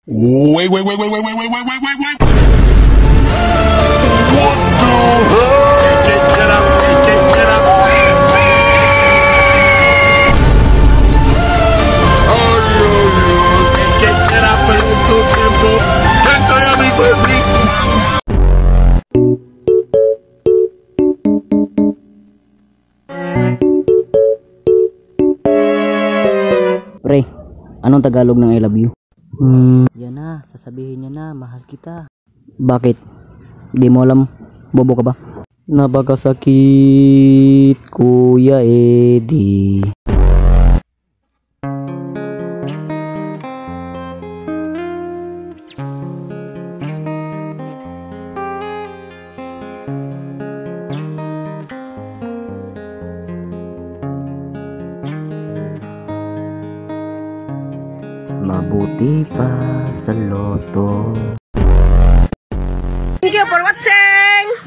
Wait, wait, wait, wait, wait, wait, wait, wait, wait, wait, wait. What the hell? Get up, get up. Get up en tu tiempo. Estoy a mi pueblo. Pre, anong Tagalog ng I love you? Yan na, sasabihin niya na, mahal kita. Bakit? Di mo alam, bobo ka ba? Napakasakit, Kuya Eddie. Mabuti pa sa loto. Thank you for watching!